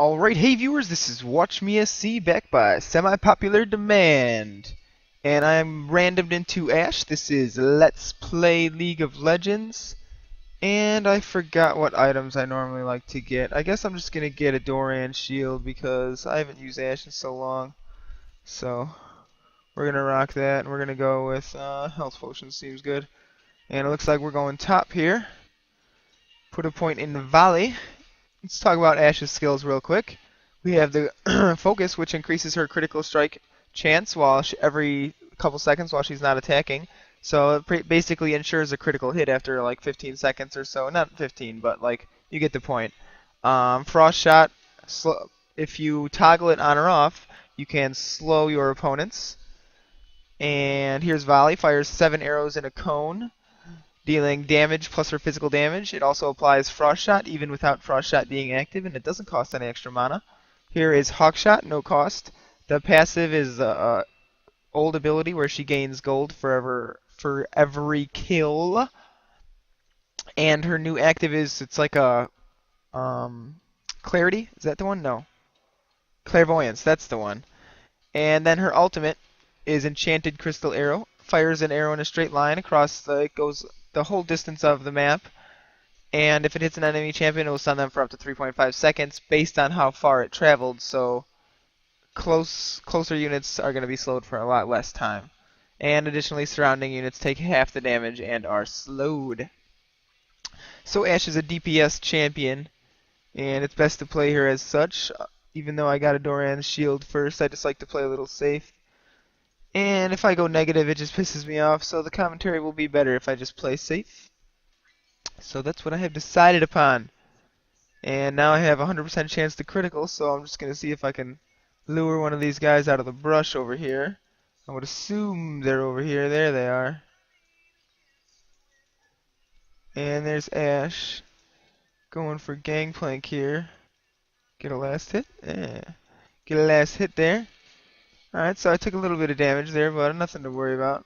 Alright, hey viewers, this is Watch Me SC back by semi-popular demand. And I'm randomed into Ashe. This is Let's Play League of Legends. And I forgot what items I normally like to get. I guess I'm just going to get a Doran shield because I haven't used Ashe in so long. So, we're going to rock that. And we're going to go with Health Potion, seems good. And it looks like we're going top here. Put a point in the Valley. Let's talk about Ashe's skills real quick. We have the focus, which increases her critical strike chance while every couple seconds while she's not attacking. So it basically ensures a critical hit after like 15 seconds or so. Not 15, but like you get the point. Frost shot. If you toggle it on or off, you can slow your opponents. And here's volley. Fires 7 arrows in a cone, dealing damage plus her physical damage. It also applies Frost Shot even without Frost Shot being active, and it doesn't cost any extra mana. Here is Hawk Shot, no cost. The passive is old ability where she gains gold for every kill. And her new active is, it's like a Clarity. Is that the one? No. Clairvoyance, that's the one. And then her ultimate is Enchanted Crystal Arrow. Fires an arrow in a straight line across it goes the whole distance of the map, and if it hits an enemy champion, it will stun them for up to 3.5 seconds based on how far it traveled. So closer units are going to be slowed for a lot less time. And additionally, surrounding units take half the damage and are slowed. So Ashe is a DPS champion, and it's best to play her as such. Even though I got a Doran shield first, I just like to play a little safe. And if I go negative, it just pisses me off, so the commentary will be better if I just play safe. So that's what I have decided upon. And now I have a 100% chance to critical, so I'm just going to see if I can lure one of these guys out of the brush over here. I would assume they're over here. There they are. And there's Ashe. Going for Gangplank here. Get a last hit? Yeah. Get a last hit there. Alright, so I took a little bit of damage there, but nothing to worry about.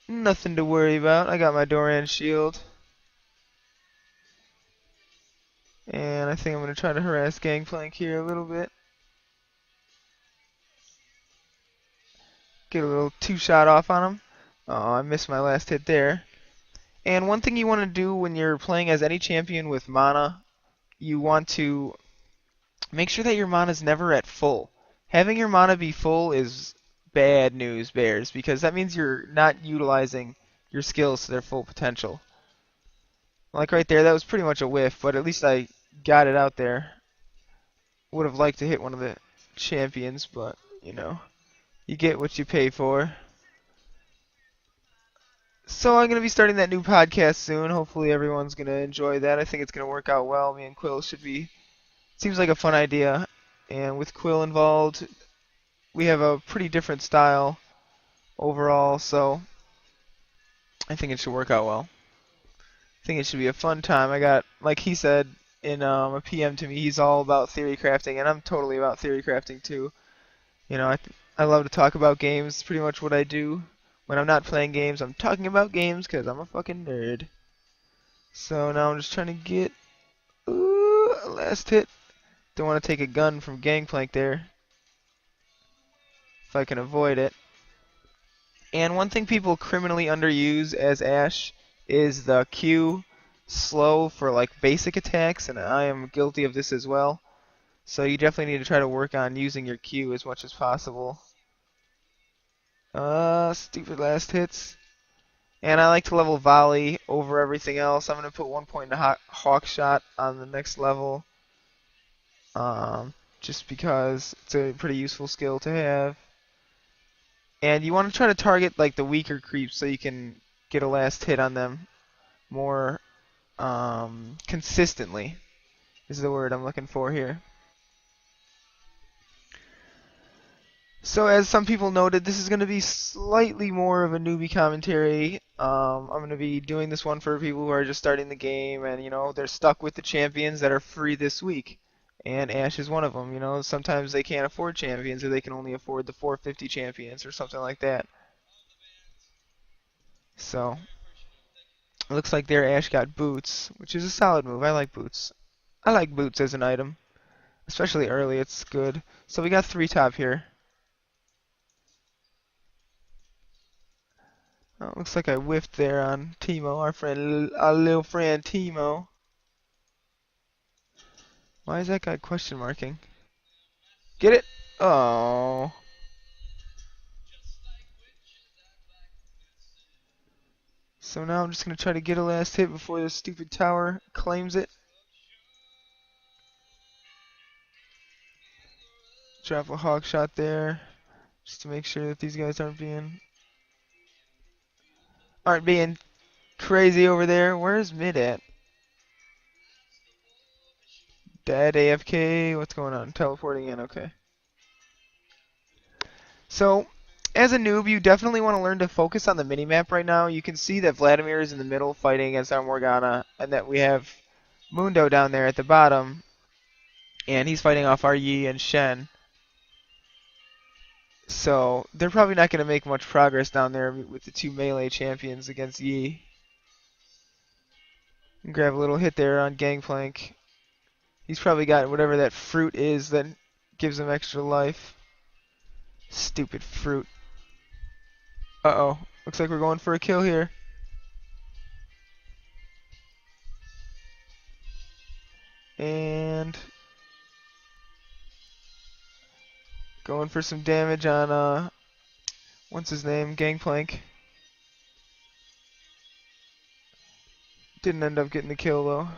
Nothing to worry about. I got my Doran shield. And I think I'm going to try to harass Gangplank here a little bit. Get a little two-shot off on him. Oh, I missed my last hit there. And one thing you want to do when you're playing as any champion with mana, you want to make sure that your mana is never at full. Having your mana be full is bad news, bears, because that means you're not utilizing your skills to their full potential. Like right there, that was pretty much a whiff, but at least I got it out there. Would have liked to hit one of the champions, but, you know, you get what you pay for. So I'm going to be starting that new podcast soon. Hopefully everyone's going to enjoy that. I think it's going to work out well. Me and Quill should be... Seems like a fun idea. And with Quill involved, we have a pretty different style overall, so I think it should work out well. I think it should be a fun time. I got, like he said in a PM to me, he's all about theory crafting, and I'm totally about theory crafting too. You know, I love to talk about games. It's pretty much what I do. When I'm not playing games, I'm talking about games because I'm a fucking nerd. So now I'm just trying to get a last hit. Don't want to take a gun from Gangplank there, if I can avoid it. And one thing people criminally underuse as Ashe is the Q slow for like basic attacks, and I am guilty of this as well. So you definitely need to try to work on using your Q as much as possible. Stupid last hits. And I like to level volley over everything else. I'm going to put 1 point in Hawk Shot on the next level. Just because it's a pretty useful skill to have. And you want to try to target like the weaker creeps so you can get a last hit on them more consistently, is the word I'm looking for here. So as some people noted, this is going to be slightly more of a newbie commentary. I'm going to be doing this one for people who are just starting the game and, you know, they're stuck with the champions that are free this week. And Ashe is one of them. You know, sometimes they can't afford champions, or they can only afford the 450 champions or something like that. So, it looks like their Ashe got boots, which is a solid move. I like boots. I like boots as an item, especially early. It's good. So we got 3 top here. Oh, looks like I whiffed there on Timo, our little friend Timo. Why is that guy question marking? Get it? Oh. So now I'm just gonna try to get a last hit before this stupid tower claims it. Drop a hawk shot there, just to make sure that these guys aren't being crazy over there. Where's mid at? Dead AFK. What's going on? Teleporting in. Okay. So, as a noob, you definitely want to learn to focus on the minimap right now. You can see that Vladimir is in the middle fighting against our Morgana, and that we have Mundo down there at the bottom, and he's fighting off our Yi and Shen. So, they're probably not going to make much progress down there with the 2 melee champions against Yi. Grab a little hit there on Gangplank. He's probably got whatever that fruit is that gives him extra life. Stupid fruit. Uh-oh. Looks like we're going for a kill here. And going for some damage on, what's his name? Gangplank. Didn't end up getting the kill, though.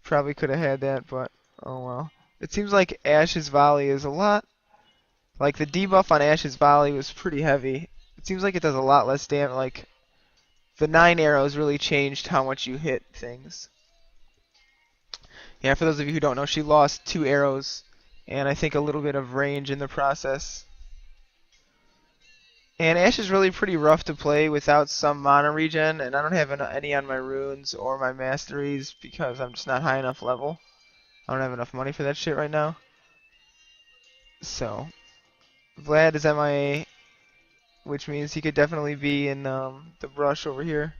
Probably could have had that, but oh well. It seems like Ashe's volley is a lot. Like, the debuff on Ashe's volley was pretty heavy. It seems like it does a lot less damage. Like, the 9 arrows really changed how much you hit things. Yeah, for those of you who don't know, she lost 2 arrows and I think a little bit of range in the process. And Ashe is really pretty rough to play without some mana regen, and I don't have any on my runes or my masteries because I'm just not high enough level. I don't have enough money for that shit right now. So, Vlad is MIA, which means he could definitely be in the brush over here.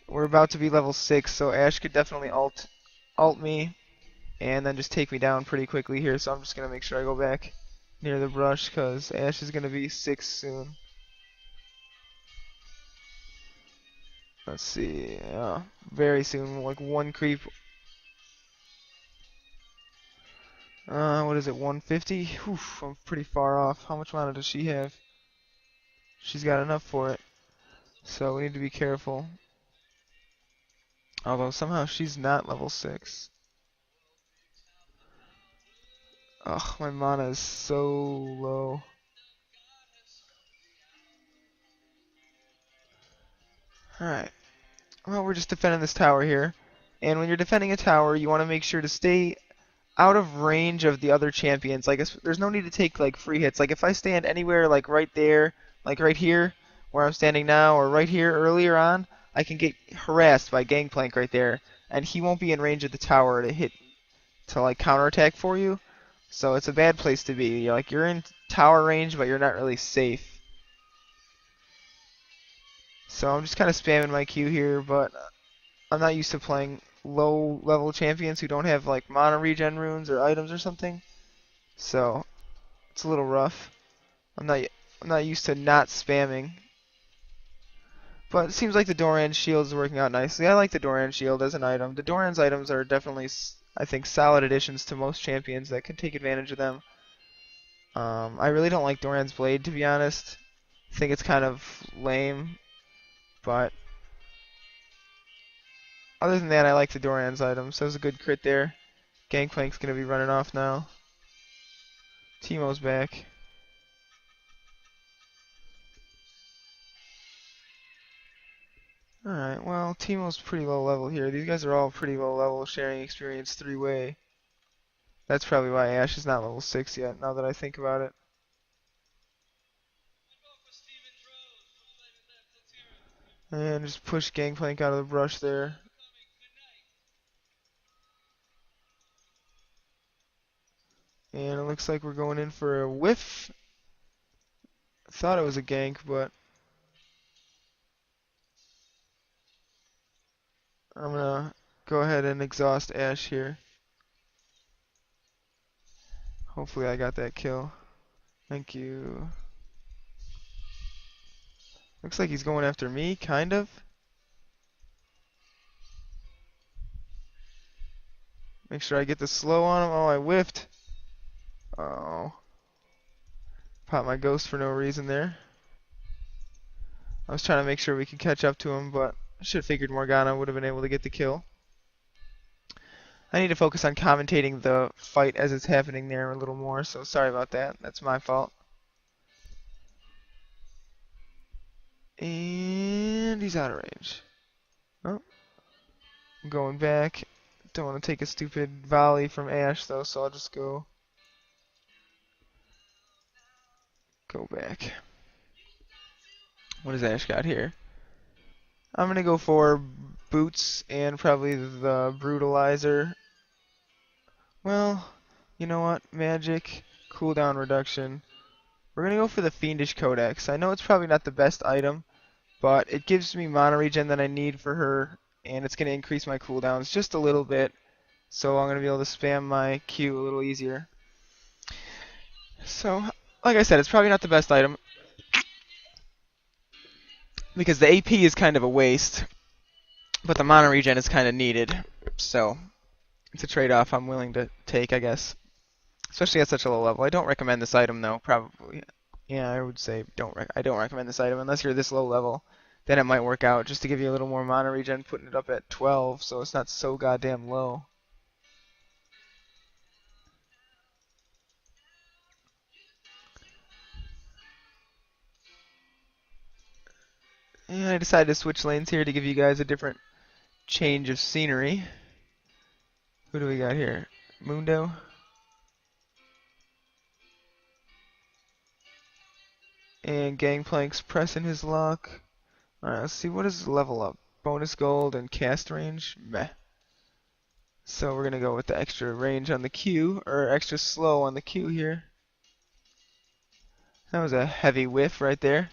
We're about to be level 6, so Ashe could definitely ult me and then just take me down pretty quickly here, so I'm just going to make sure I go back near the brush because Ashe is going to be 6 soon. Let's see, very soon, like 1 creep. What is it, 150? Oof, I'm pretty far off. How much mana does she have? She's got enough for it, so we need to be careful. Although somehow she's not level 6. Ugh, my mana is so low. Alright. Well, we're just defending this tower here. And when you're defending a tower, you want to make sure to stay out of range of the other champions. Like, there's no need to take, like, free hits. Like, if I stand anywhere, like, right there, like, right here, where I'm standing now, or right here earlier on, I can get harassed by Gangplank right there. And he won't be in range of the tower to like, counterattack for you. So it's a bad place to be. You're in tower range, but you're not really safe. So I'm just kind of spamming my Q here, but I'm not used to playing low level champions who don't have like mana regen runes or items or something. So it's a little rough. I'm not used to not spamming. But it seems like the Doran shield is working out nicely. I like the Doran shield as an item. The Doran's items are definitely, I think, solid additions to most champions that can take advantage of them. I really don't like Doran's blade, to be honest. I think it's kind of lame. But other than that, I like the Doran's items. That was a good crit there. Gangplank's going to be running off now. Teemo's back. Alright, well, Teemo's pretty low level here. These guys are all pretty low level, sharing experience 3-way. That's probably why Ashe is not level 6 yet, now that I think about it. And just push Gangplank out of the brush there. And it looks like we're going in for a whiff. I thought it was a gank, but I'm gonna go ahead and exhaust Ashe here. Hopefully I got that kill. Thank you. Looks like he's going after me, kind of. Make sure I get the slow on him. Oh, I whiffed. Oh. Pop my ghost for no reason there. I was trying to make sure we could catch up to him, but I should have figured Morgana would have been able to get the kill. I need to focus on commentating the fight as it's happening there a little more, so sorry about that. That's my fault. And he's out of range. Oh, I'm going back. Don't want to take a stupid volley from Ashe though, so I'll just go back. What does Ashe got here? I'm gonna go for boots and probably the brutalizer. Well, you know what? Magic, cooldown reduction. We're gonna go for the Fiendish Codex. I know it's probably not the best item, but it gives me mana regen that I need for her, and it's gonna increase my cooldowns just a little bit. So I'm gonna be able to spam my Q a little easier. So, like I said, it's probably not the best item because the AP is kind of a waste, but the mana regen is kind of needed. So it's a trade-off I'm willing to take, I guess. Especially at such a low level. I don't recommend this item though, probably. Yeah, I would say I don't recommend this item unless you're this low level. Then it might work out just to give you a little more mana regen, putting it up at 12, so it's not so goddamn low. And I decided to switch lanes here to give you guys a different change of scenery. Who do we got here? Mundo. And Gangplank's pressing his luck. Alright, let's see, what is his level up? Bonus gold and cast range? Meh. So we're gonna go with the extra range on the Q, or extra slow on the Q here. That was a heavy whiff right there.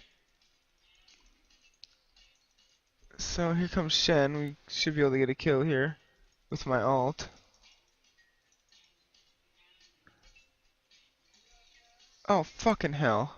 So here comes Shen. We should be able to get a kill here with my ult. Oh, fucking hell.